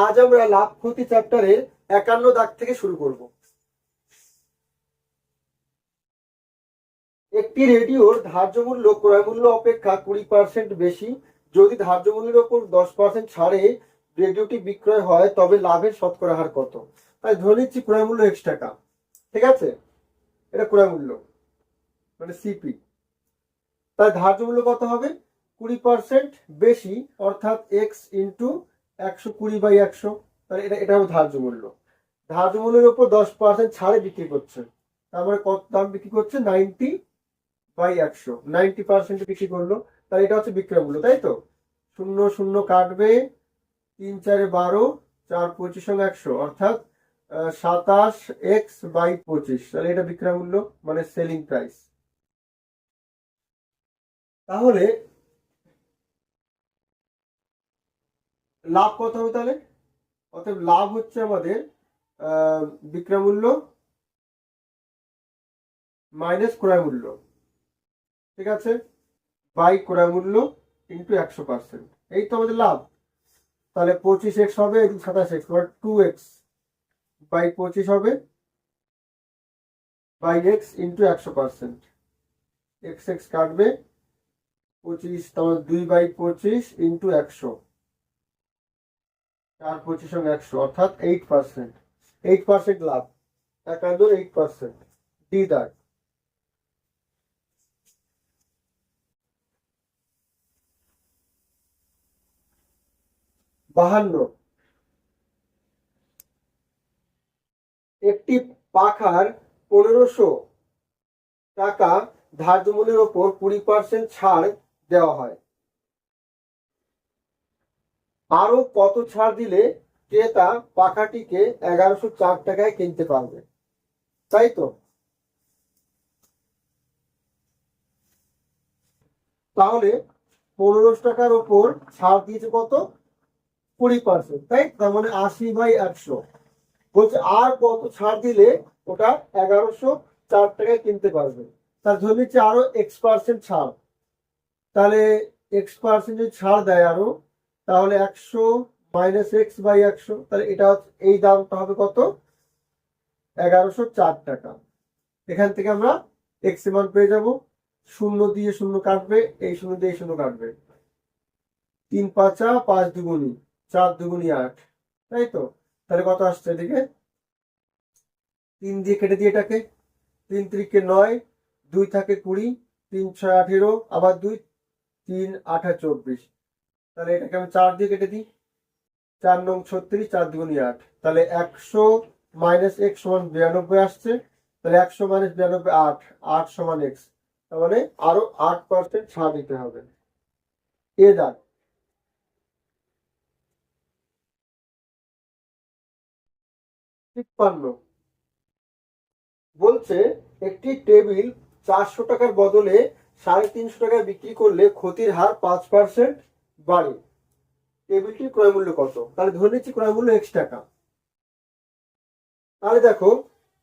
আজ আমরা লাভ ক্ষতি চ্যাপ্টারের 51 দাগ থেকে শুরু করব। একটি রেডিওর ধার্য মূল্য ক্রয় মূল্য অপেক্ষা 20% বেশি যদি ধার্য মূল্যের ওপর 10% ছাড়ে রেডিওটি বিক্রয় হয় তবে লাভের শতকরা হার কত? তাই ধরে নিচ্ছি ক্রয় মূল্য X টাকা, ঠিক আছে, এটা ক্রয় মূল্য মানে সিপি। তাই ধার্য মূল্য কত হবে? 20% বেশি, অর্থাৎ এক্স ইন্টু 120/100। তাহলে এটা হবে ধার্য মূল্য। ধার্য মূল্যের উপর 10% ছাড়ে বিক্রি করছে, তার মানে কত দাম বিক্রি করছে? 90/100, 90% বিক্রি করলো। তাহলে এটা হচ্ছে বিক্রয় মূল্য, তাই তো। 0 0 কাটবে, 3 4 12, 4 25 100, অর্থাৎ 27x/25। তাহলে এটা বিক্রয় মূল্য মানে সেলিং প্রাইস। তাহলে লাভ কত হবে তাহলে? অতএব লাভ হচ্ছে আমাদের বিক্রয় মূল্য মাইনাস ক্রয় মূল্য, ঠিক আছে, বাই ক্রয় মূল্য ইন্টু 100%। এই তো আমাদের লাভ। তাহলে 25x হবে, 27x, 2x বাই 25 হবে by x into 100%। x x কাটবে, 25 তাহলে 2/25 ইন্টু 100, 4 25 100, অর্থাৎ 8%। 8% লাভ, 8%। ডি দাগ। 52, একটি পাখার 1500 টাকা ধার্য মূল্যের ওপর 20% ছাড় দেওয়া হয়। আরো কত ছাড় দিলে ক্রেতা পাখাটিকে 1104 টাকায় কিনতে পারবে? তাই তো। তাহলে 1500 টাকার ওপর ছাড় দিয়েছে কত? 20%, তাই। তার মানে 80/100। বলছে আর কত ছাড় দিলে ওটা 1104 টাকায় কিনতে পারবে। তার ধরে নিচ্ছে আরো X% ছাড়। তাহলে X% যদি ছাড় দেয় আরো, তাহলে 100 মাইনাস x/100, তাহলে এটা হচ্ছে এই দামটা হবে কত? 1104 টাকা। এখান থেকে আমরা এক্স এর মান পেয়ে যাব। 0 দিয়ে 0 কাটবে, এই 0 দিয়ে 0 কাটবে, 3 5 5 2 4 2 8, তাই তো। তাহলে কত আসছে এদিকে? 3 দিয়ে কেটে দিয়ে এটাকে, 3 3 9, 2 থাকে 20, 3 6 18, আবার 2, 3 8 24। তাহলে এটাকে আমি 4 দিয়ে কেটে দিই, 4 9 36, 4 2 8। তাহলে 100 মাইনাস এক্স সমান 92 আসছে। তাহলে 100 মাইনাস 92 8, 8 সমান এক্স। তার মানে আরো 8% ছাড় দিতে হবে। এ দাগ। 53, বলছে একটি টেবিল 400 টাকার বদলে 350 টাকায় বিক্রি করলে ক্ষতির হার 5% বাড়ে। টেবিলটির ক্রয় মূল্য কত? তাহলে ধরে নিচ্ছি ক্রয় মূল্য X টাকা। তাহলে দেখো,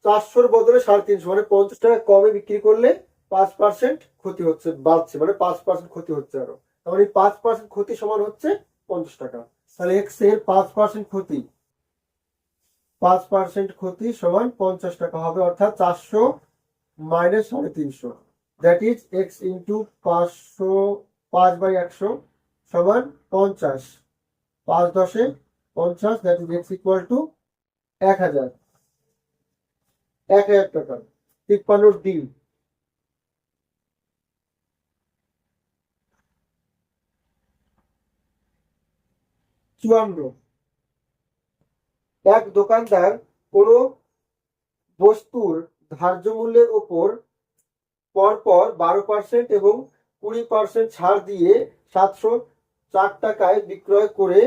400-র বদলে 350 মানে 50 টাকা কমে বিক্রি করলে 5% ক্ষতি হচ্ছে, বাড়ছে, মানে 5% ক্ষতি হচ্ছে আরো। তার মানে 5% ক্ষতি সমান হচ্ছে 50 টাকা। তাহলে এক্স এর 5% ক্ষতি, 5% ক্ষতি সমান 50 টাকা হবে, অর্থাৎ 400 minus 350, that is x into 500, 5/100 সমান 50, 5 10 50, that is x equal to 1000, 1000 টাকা। 53 ডি। 54, এক দোকানদার কোনো বস্তুর ধার্য মূল্যের ওপর পরপর 12% এবং 20% ছাড় দিয়ে 704 টাকায় বিক্রয় করে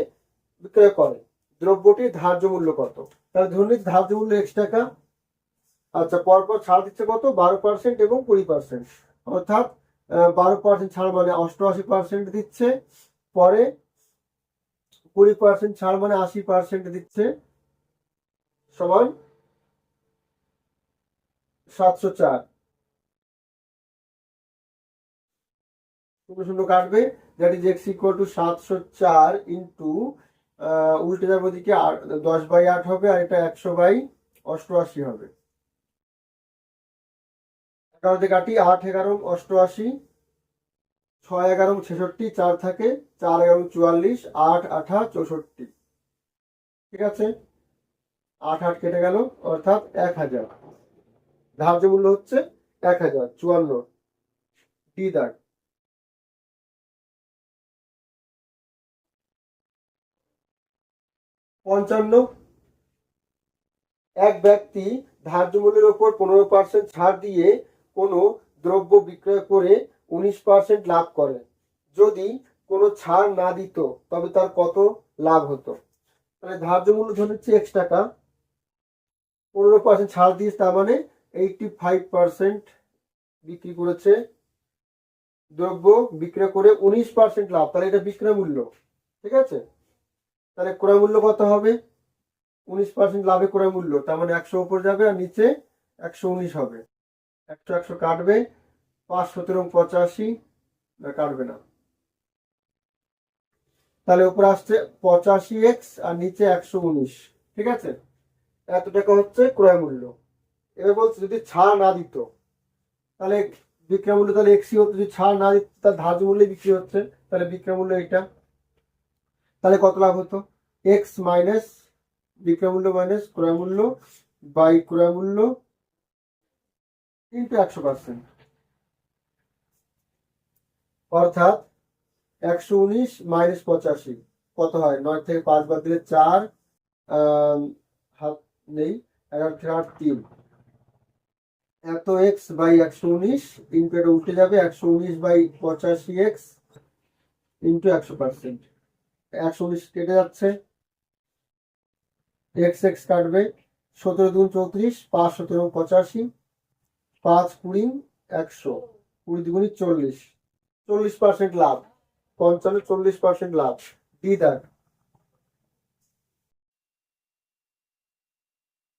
দ্রব্যটির ধার্য মূল্য কত? তাহলে ধরুন ধার্য মূল্য X টাকা। আচ্ছা, পরপর ছাড় দিচ্ছে কত? 12% এবং 20%, অর্থাৎ 12% ছাড় মানে 88% দিচ্ছে, পরে 20% ছাড় মানে 80% দিচ্ছে, সমান 704। 0 0 কাটবে, that is x equal to 704 into উল্টে যাবে ওদিকে, 10/8 হবে, আর এটা 100/88 হবে। 11 কাটি, 8 11 88, 6 11 66, 4 থাকে, 4 11 44, 8 8 64। ঠিক আছে, 8 8 কেটে গেল, অর্থাৎ 1000। ধার্য মূল্য হচ্ছে 1054। ডি দাগ। 55, এক ব্যক্তি ধার্য মূল্যের উপর 15% ছাড় দিয়ে কোনো দ্রব্য বিক্রয় করে 19% লাভ করে। যদি কোনো ছাড় না দিত তবে তার কত লাভ হতো? তাহলে ধার্য মূল্য ধরে নিচ্ছি X টাকা, 15% ছাড় দিয়েছে, তার মানে 85% বিক্রি করেছে, দ্রব্য বিক্রয় করে 19% লাভ, তাহলে এটা বিক্রয় মূল্য। ঠিক আছে, তাহলে ক্রয় মূল্য কত হবে? 19% লাভে ক্রয় মূল্য, তার মানে 100 উপর যাবে আর নিচে 119 হবে। 100 100 কাটবে, 5 17 85, কাটবে না, তাহলে উপরে আসছে 85x আর নিচে 119। ঠিক আছে, এত টাকা হচ্ছে ক্রয় মূল্য। এবার বলছে যদি ছাড় না দিত তাহলে বিক্রয় মূল্য তাহলে এক্সই হতো, যদি ছাড় না দিত তার ধার্য মূল্যে বিক্রি হচ্ছে, তাহলে বিক্রয় মূল্য এটা, তাহলে কত লাভ হতো? এক্স মাইনাস বিক্রয় মূল্য মাইনাস ক্রয় মূল্য বাই ক্রয় মূল্য ইন্টু 100%, অর্থাৎ 119 মাইনাস 85 কত হয়? 9 থেকে 5 বাদ দিলে 4, হাত নেই, 11 থেকে 8 3, এত এক্স বাই 119 ইন্টু, এটা উঠে যাবে 119/85x ইন্টু 100%। 119 কেটে যাচ্ছে, এক্স এক্স কাটবে, 17 2 34, 5 17 85, 5 20 100, 20 2 40, 40% লাভ, 55 40% লাভ। ডি দাগ।